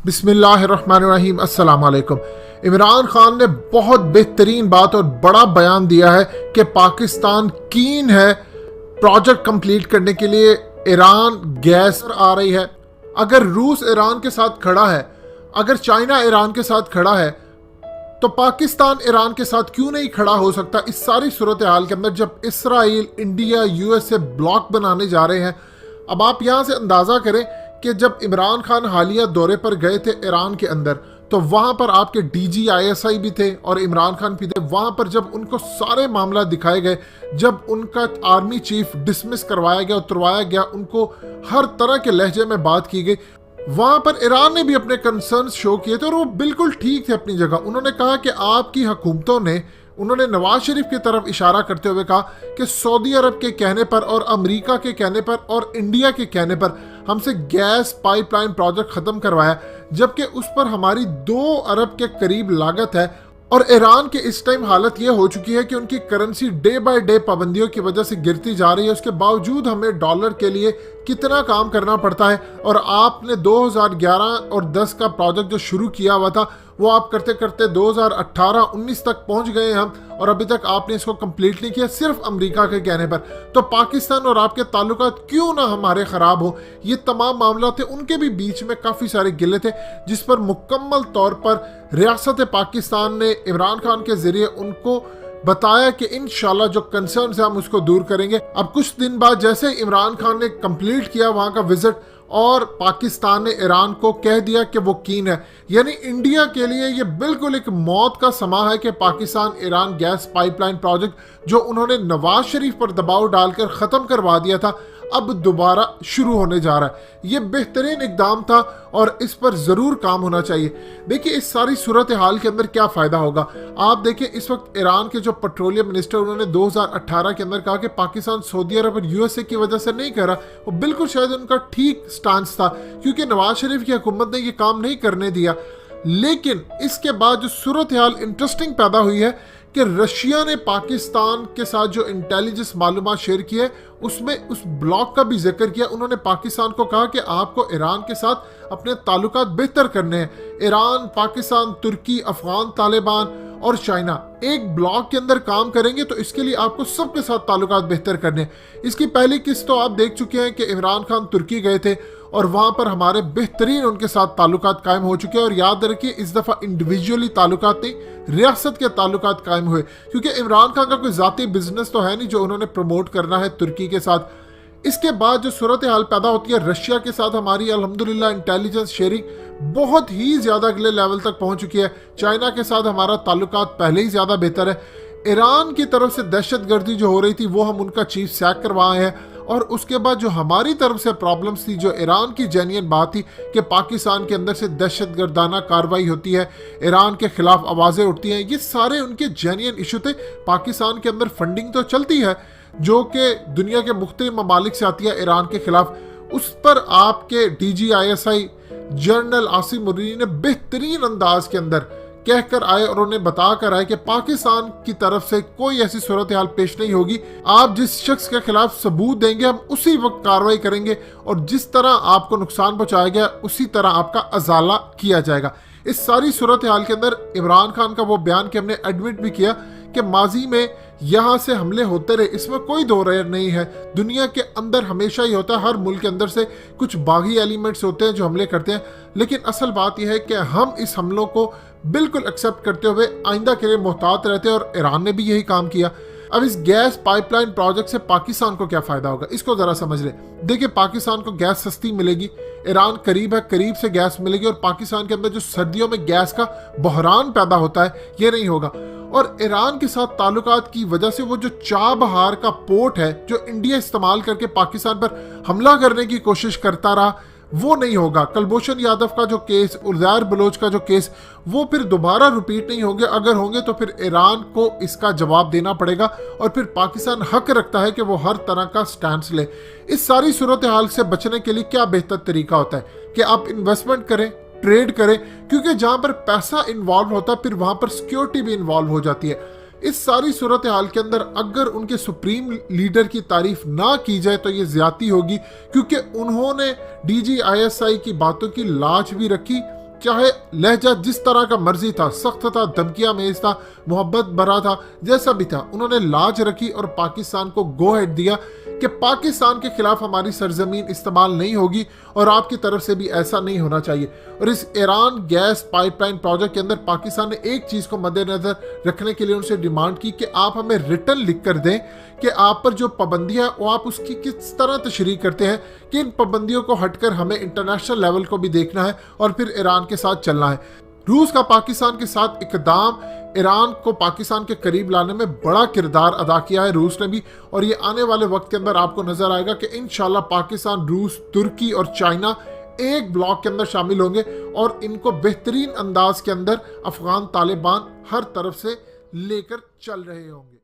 बिस्मिल्लाहिर्रहमानिर्रहीम। अस्सलाम वालेकुम। इमरान खान ने बहुत बेहतरीन बात और बड़ा बयान दिया है कि पाकिस्तान कीन है प्रोजेक्ट कंप्लीट करने के लिए। ईरान गैस आ रही है। अगर रूस ईरान के साथ खड़ा है, अगर चाइना ईरान के साथ खड़ा है, तो पाकिस्तान ईरान के साथ क्यों नहीं खड़ा हो सकता? इस सारी सूरत हाल के अंदर जब इसराइल, इंडिया, यूएसए ब्लॉक बनाने जा रहे हैं, अब आप यहाँ से अंदाज़ा करें कि जब इमरान खान हालिया दौरे पर गए थे ईरान के अंदर, तो वहाँ पर आपके DGISI भी थे और इमरान खान भी थे। वहाँ पर जब उनको सारे मामला दिखाए गए, जब उनका आर्मी चीफ डिसमिस करवाया गया, उतरवाया गया, उनको हर तरह के लहजे में बात की गई, वहाँ पर ईरान ने भी अपने कंसर्न्स शो किए थे और वो बिल्कुल ठीक थे अपनी जगह। उन्होंने कहा कि आपकी हुकूमतों ने, उन्होंने नवाज शरीफ की तरफ इशारा करते हुए कहा कि सऊदी अरब के कहने पर और अमेरिका के कहने पर और इंडिया के कहने पर हमसे गैस पाइपलाइन प्रोजेक्ट ख़त्म करवाया, जबकि उस पर हमारी 2 अरब के करीब लागत है। और ईरान के इस टाइम हालत ये हो चुकी है कि उनकी करेंसी डे बाय डे पाबंदियों की वजह से गिरती जा रही है। उसके बावजूद हमें डॉलर के लिए कितना काम करना पड़ता है। और आपने 2011 और 10 का प्रोजेक्ट जो शुरू किया हुआ था, वो आप करते करते 2018-19 तक पहुंच गए हम, और अभी तक आपने इसको कंप्लीट नहीं किया, सिर्फ अमेरिका के कहने पर। तो पाकिस्तान और आपके ताल्लुकात क्यों ना हमारे ख़राब हो, ये तमाम मामला थे। उनके भी बीच में काफ़ी सारे गिले थे, जिस पर मुकम्मल तौर पर रियासत पाकिस्तान ने इमरान खान के ज़रिए उनको बताया कि इंशाल्लाह जो कंसर्न है हम उसको दूर करेंगे। अब कुछ दिन बाद जैसे इमरान खान ने कंप्लीट किया वहाँ का विजिट, और पाकिस्तान ने ईरान को कह दिया कि वो कीन है, यानी इंडिया के लिए ये बिल्कुल एक मौत का समा है कि Pakistan Iran gas pipeline project जो उन्होंने नवाज शरीफ पर दबाव डालकर ख़त्म करवा दिया था, अब दोबारा शुरू होने जा रहा है। ये बेहतरीन इकदाम था और इस पर ज़रूर काम होना चाहिए। देखिए इस सारी सूरत हाल के अंदर क्या फ़ायदा होगा। आप देखिए इस वक्त ईरान के जो पेट्रोलियम मिनिस्टर, उन्होंने 2018 के अंदर कहा कि पाकिस्तान सऊदी अरब और यूएसए की वजह से नहीं कर रहा। वो बिल्कुल शायद उनका ठीक स्टांस था, क्योंकि नवाज शरीफ की हुकूमत ने ये काम नहीं करने दिया। लेकिन इसके बाद जो सूरत हाल इंटरेस्टिंग पैदा हुई है कि रशिया ने पाकिस्तान के साथ जो इंटेलिजेंस मालूमात शेयर की है, उसमें उस ब्लॉक का भी जिक्र किया। उन्होंने पाकिस्तान को कहा कि आपको ईरान के साथ अपने ताल्लुकात बेहतर करने हैं। ईरान, पाकिस्तान, तुर्की, अफगान तालिबान और चाइना एक ब्लॉक के अंदर काम करेंगे, तो इसके लिए आपको सबके साथ ताल्लुकात बेहतर करने हैं। इसकी पहली किस्त तो आप देख चुके हैं कि इमरान खान तुर्की गए थे और वहाँ पर हमारे बेहतरीन उनके साथ ताल्लुकात कायम हो चुके हैं। और याद रखिए इस दफ़ा इंडिविजुअली ताल्लुकात नहीं, रियासत के ताल्लुकात कायम हुए, क्योंकि इमरान खान का कोई ज़ाती बिजनेस तो है नहीं जो उन्होंने प्रमोट करना है तुर्की के साथ। इसके बाद जो सूरत हाल पैदा होती है, रशिया के साथ हमारी अल्हम्दुलिल्लाह इंटेलिजेंस शेयरिंग बहुत ही ज़्यादा अगले लेवल तक पहुँच चुकी है। चाइना के साथ हमारा ताल्लुकात पहले ही ज़्यादा बेहतर है। ईरान की तरफ से दहशतगर्दी जो हो रही थी, वो हम उनका चीफ सैक करवाए हैं। और उसके बाद जो हमारी तरफ से प्रॉब्लम्स थी, जो ईरान की जेन्युइन बात थी कि पाकिस्तान के अंदर से दहशतगर्दाना कार्रवाई होती है, ईरान के खिलाफ आवाज़ें उठती हैं, ये सारे उनके जेन्युइन इशू थे। पाकिस्तान के अंदर फंडिंग तो चलती है जो कि दुनिया के मुख्तलिफ ममालिक से आती है ईरान के खिलाफ, उस पर आपके DGISI जनरल आसिम मुर्री ने बेहतरीन अंदाज के अंदर कहकर आए और उन्हें बता कर आए कि पाकिस्तान की तरफ से कोई ऐसी सूरत हाल पेश नहीं होगी। आप जिस शख्स के खिलाफ सबूत देंगे, हम उसी वक्त कार्रवाई करेंगे, और जिस तरह आपको नुकसान पहुंचाया गया उसी तरह आपका अजाला किया जाएगा। इस सारी सूरत हाल के अंदर इमरान खान का वो बयान कि हमने एडमिट भी किया कि माजी में यहाँ से हमले होते रहे, इसमें कोई दो राय नहीं है। दुनिया के अंदर हमेशा ही होता है, हर मुल्क के अंदर से कुछ बागी एलिमेंट्स होते हैं जो हमले करते हैं, लेकिन असल बात यह है कि हम इस हमलों को बिल्कुल एक्सेप्ट करते हुए आइंदा के लिए मोहतात रहते हैं, और ईरान ने भी यही काम किया। अब इस गैस पाइपलाइन प्रोजेक्ट से पाकिस्तान को क्या फ़ायदा होगा, इसको ज़रा समझ लें। देखिए पाकिस्तान को गैस सस्ती मिलेगी, ईरान करीब है, करीब से गैस मिलेगी, और पाकिस्तान के अंदर जो सर्दियों में गैस का बहरान पैदा होता है, ये नहीं होगा। और ईरान के साथ ताल्लुकात की वजह से वो जो चाबहार का पोर्ट है जो इंडिया इस्तेमाल करके पाकिस्तान पर हमला करने की कोशिश करता रहा, वो नहीं होगा। कुलभूषण यादव का जो केस, उज़ैर बलोच का जो केस, वो फिर दोबारा रिपीट नहीं होंगे। अगर होंगे तो फिर ईरान को इसका जवाब देना पड़ेगा, और फिर पाकिस्तान हक रखता है कि वो हर तरह का स्टैंड ले। इस सारी सूरत हाल से बचने के लिए क्या बेहतर तरीका होता है कि आप इन्वेस्टमेंट करें, ट्रेड करें, क्योंकि जहां पर पैसा इन्वॉल्व होता है फिर वहां पर सिक्योरिटी भी इन्वॉल्व हो जाती है। इस सारी सूरत हाल के अंदर अगर उनके सुप्रीम लीडर की तारीफ ना की जाए तो ये ज्यादती होगी, क्योंकि उन्होंने DGISI की बातों की लाज भी रखी चाहे लहजा जिस तरह का मर्जी था, सख्त था, धमकियां मेज था, मोहब्बत भरा था, जैसा भी था, उन्होंने लाज रखी और पाकिस्तान को गो हेड दिया कि पाकिस्तान के खिलाफ हमारी सरजमीन इस्तेमाल नहीं होगी और आपकी तरफ से भी ऐसा नहीं होना चाहिए। और इस ईरान गैस पाइपलाइन प्रोजेक्ट के अंदर पाकिस्तान ने एक चीज को मद्देनजर रखने के लिए उनसे डिमांड की कि आप हमें रिटर्न लिख कर दें कि आप पर जो पाबंदियां है वो आप उसकी किस तरह तशरीह करते हैं कि इन पाबंदियों को हटकर हमें इंटरनेशनल लेवल को भी देखना है और फिर ईरान के साथ चलना है। रूस का पाकिस्तान के साथ इकदाम ईरान को पाकिस्तान के करीब लाने में बड़ा किरदार अदा किया है रूस ने भी, और ये आने वाले वक्त के अंदर आपको नजर आएगा कि इंशाल्लाह पाकिस्तान, रूस, तुर्की और चाइना एक ब्लॉक के अंदर शामिल होंगे और इनको बेहतरीन अंदाज के अंदर अफगान तालिबान हर तरफ से लेकर चल रहे होंगे।